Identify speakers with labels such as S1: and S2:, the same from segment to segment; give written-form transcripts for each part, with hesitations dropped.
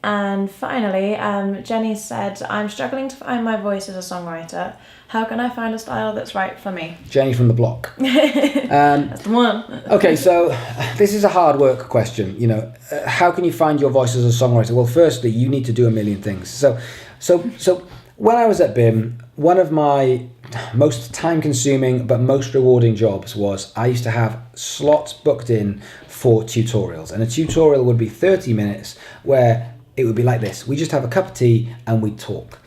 S1: And finally, Jenny said, I'm struggling to find my voice as a songwriter. How can I find a style that's right for me?
S2: Jenny from the block.
S1: That's the one.
S2: Okay, so this is a hard work question. How can you find your voice as a songwriter? Well, firstly, you need to do a million things. So when I was at BIM, one of my most time-consuming but most rewarding jobs was I used to have slots booked in for tutorials, and a tutorial would be 30 minutes where it would be like this. We just have a cup of tea and we talk.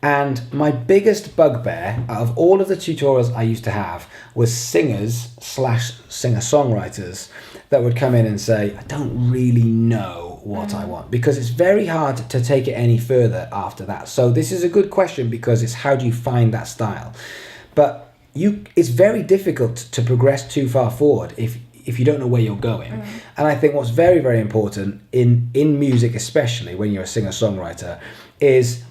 S2: And my biggest bugbear out of all of the tutorials I used to have was singers/singer-songwriters that would come in and say, I don't really know what I want, because it's very hard to take it any further after that. So this is a good question, because it's how do you find that style? But it's very difficult to progress too far forward if you don't know where you're going. And I think what's very, very important in music, especially when you're a singer-songwriter, is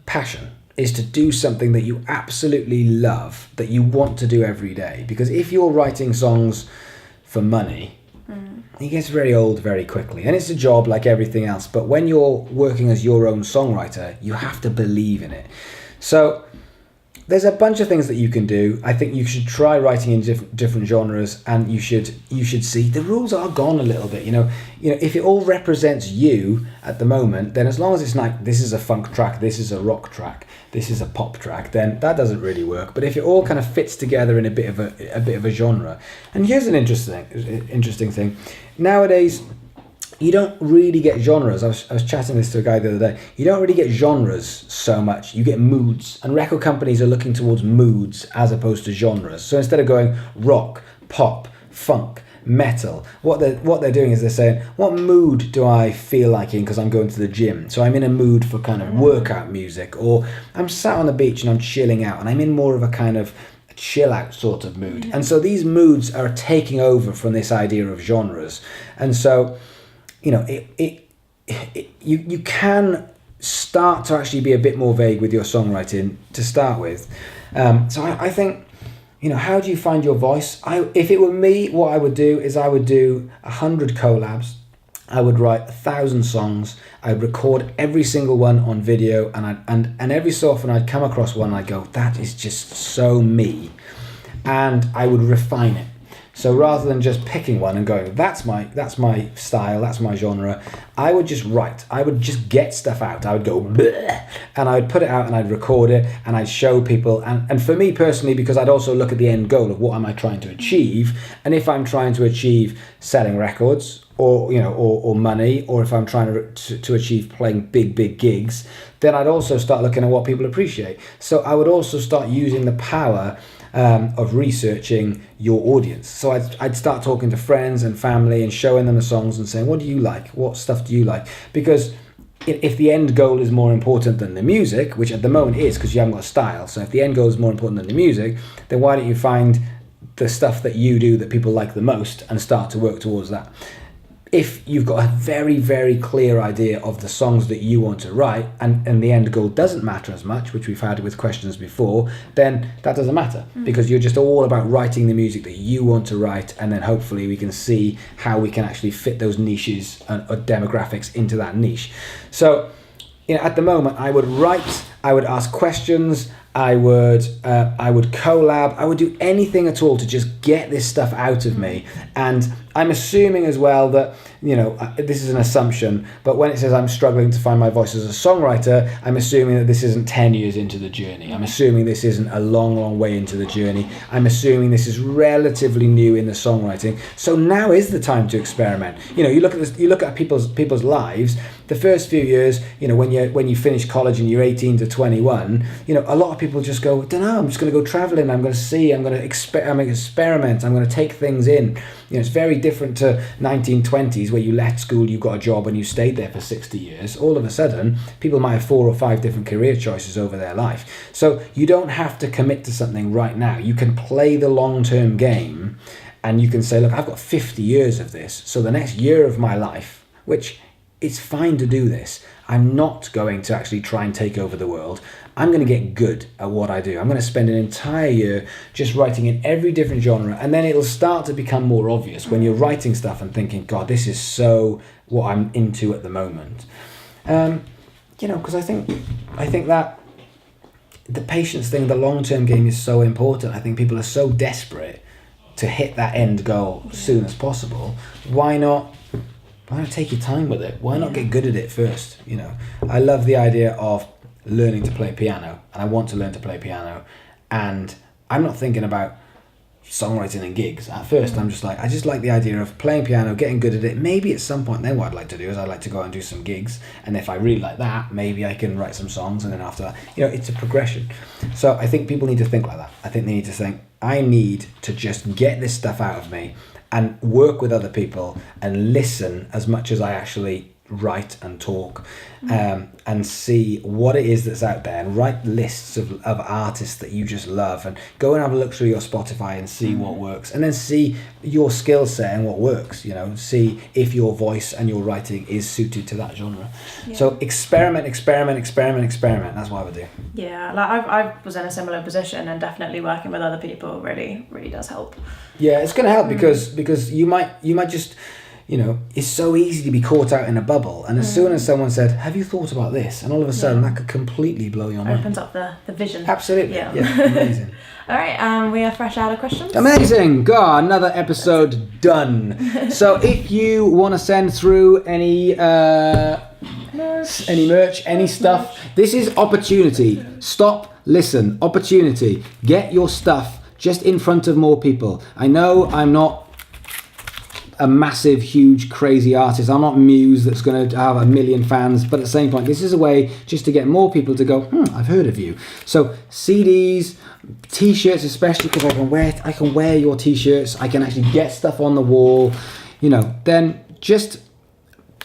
S2: passion. Is to do something that you absolutely love, that you want to do every day. Because if you're writing songs for money, it gets very old very quickly. And it's a job like everything else. But when you're working as your own songwriter, you have to believe in it. So there's a bunch of things that you can do. I think you should try writing in different genres, and you should see the rules are gone a little bit. If it all represents you at the moment, then as long as it's like, this is a funk track, this is a rock track, this is a pop track, then that doesn't really work. But if it all kind of fits together in a bit of a genre, and here's an interesting thing. Nowadays, you don't really get genres. I was chatting this to a guy the other day. You don't really get genres so much. You get moods, and record companies are looking towards moods as opposed to genres. So instead of going rock, pop, funk, metal, what they're doing is they're saying, what mood do I feel like in because I'm going to the gym? So I'm in a mood for kind of workout music, or I'm sat on the beach and I'm chilling out and I'm in more of a kind of chill out sort of mood. And so these moods are taking over from this idea of genres. And so you can start to actually be a bit more vague with your songwriting to start with. So I think, how do you find your voice? If it were me, what I would do is I would do 100 collabs. I would write 1,000 songs. I'd record every single one on video, and every so often I'd come across one and I'd go, that is just so me. And I would refine it. So rather than just picking one and going, that's my style, that's my genre, I would just write. I would just get stuff out. I would go, bleh, and I would put it out and I'd record it and I'd show people. And for me personally, because I'd also look at the end goal of what am I trying to achieve. And if I'm trying to achieve selling records or money, or if I'm trying to achieve playing big gigs, then I'd also start looking at what people appreciate. So I would also start using the power of researching your audience. So I'd start talking to friends and family and showing them the songs and saying, what do you like? What stuff do you like? Because if the end goal is more important than the music, which at the moment is because you haven't got a style, so if the end goal is more important than the music, then why don't you find the stuff that you do that people like the most and start to work towards that? If you've got a very, very clear idea of the songs that you want to write, and the end goal doesn't matter as much, which we've had with questions before, then that doesn't matter, because you're just all about writing the music that you want to write, and then hopefully we can see how we can actually fit those niches or demographics into that niche. So, at the moment, I would write, I would ask questions, I would collab, I would do anything at all to just get this stuff out of me. And I'm assuming as well that, this is an assumption, but when it says I'm struggling to find my voice as a songwriter, I'm assuming that this isn't 10 years into the journey. I'm assuming this isn't a long way into the journey. I'm assuming this is relatively new in the songwriting. So now is the time to experiment. You look at this, you look at people's lives. The first few years, when you finish college and you're 18 to 21, a lot of people just go, I don't know, I'm just going to go traveling. I'm going to see. I'm going to experiment. I'm going to take things in. It's very different to 1920s where you left school, you got a job, and you stayed there for 60 years. All of a sudden, people might have 4 or 5 different career choices over their life. So you don't have to commit to something right now. You can play the long-term game, and you can say, look, I've got 50 years of this. So the next year of my life, which it's fine to do this. I'm not going to actually try and take over the world. I'm going to get good at what I do. I'm going to spend an entire year just writing in every different genre, and then it'll start to become more obvious when you're writing stuff and thinking, God, this is so what I'm into at the moment. Because I think that the patience thing, the long-term game is so important. I think people are so desperate to hit that end goal as soon as possible. Why not take your time with it? Why not get good at it first? I love the idea of learning to play piano, and I want to learn to play piano, and I'm not thinking about songwriting and gigs. At first, I just like the idea of playing piano, getting good at it. Maybe at some point then what I'd like to do is I'd like to go out and do some gigs, and if I really like that, maybe I can write some songs, and then after that, it's a progression. So I think people need to think like that. I think they need to think, I need to just get this stuff out of me and work with other people and listen as much as I actually write and talk, and see what it is that's out there, and write lists of artists that you just love, and go and have a look through your Spotify and see what works, and then see your skill set and what works, see if your voice and your writing is suited to that genre. So experiment, that's what I would do.
S1: I was in a similar position, and definitely working with other people really does help.
S2: It's going to help because you might just, it's so easy to be caught out in a bubble, and as soon as someone said, have you thought about this, and all of a sudden that could completely blow your mind.
S1: Opens up the vision.
S2: Absolutely. Amazing.
S1: All right, we are fresh out of questions.
S2: Amazing. God, another episode done. So if you want to send through any merch, any stuff, this is opportunity. Stop, listen, opportunity. Get your stuff just in front of more people. I know I'm not a massive, huge, crazy artist. I'm not Muse that's going to have 1 million fans, but at the same point, this is a way just to get more people to go, I've heard of you. So CDs, T-shirts especially, because I can wear your T-shirts. I can actually get stuff on the wall. Then just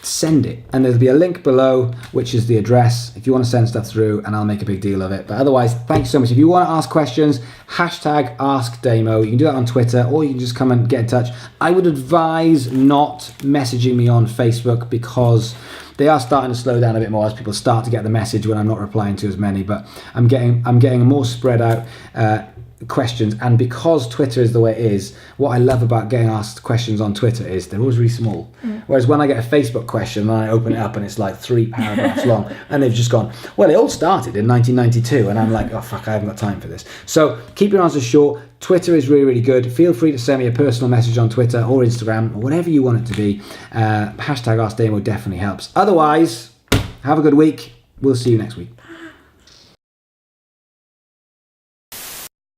S2: send it, and there'll be a link below which is the address if you want to send stuff through, and I'll make a big deal of it. But otherwise, thank you so much. If you want to ask questions, #AskDamo. You can do that on Twitter, or you can just come and get in touch. I would advise not messaging me on Facebook, because they are starting to slow down a bit more as people start to get the message when I'm not replying to as many. But I'm getting more spread out questions, and because Twitter is the way it is, what I love about getting asked questions on Twitter is they're always really small. Whereas when I get a Facebook question and I open it up and it's like 3 paragraphs long, and they've just gone, well, it all started in 1992, and I'm like, oh fuck, I haven't got time for this. So keep your answers short. Twitter is really, really good. Feel free to send me a personal message on Twitter or Instagram, or whatever you want it to be. #AskDamo definitely helps. Otherwise, have a good week. We'll see you next week.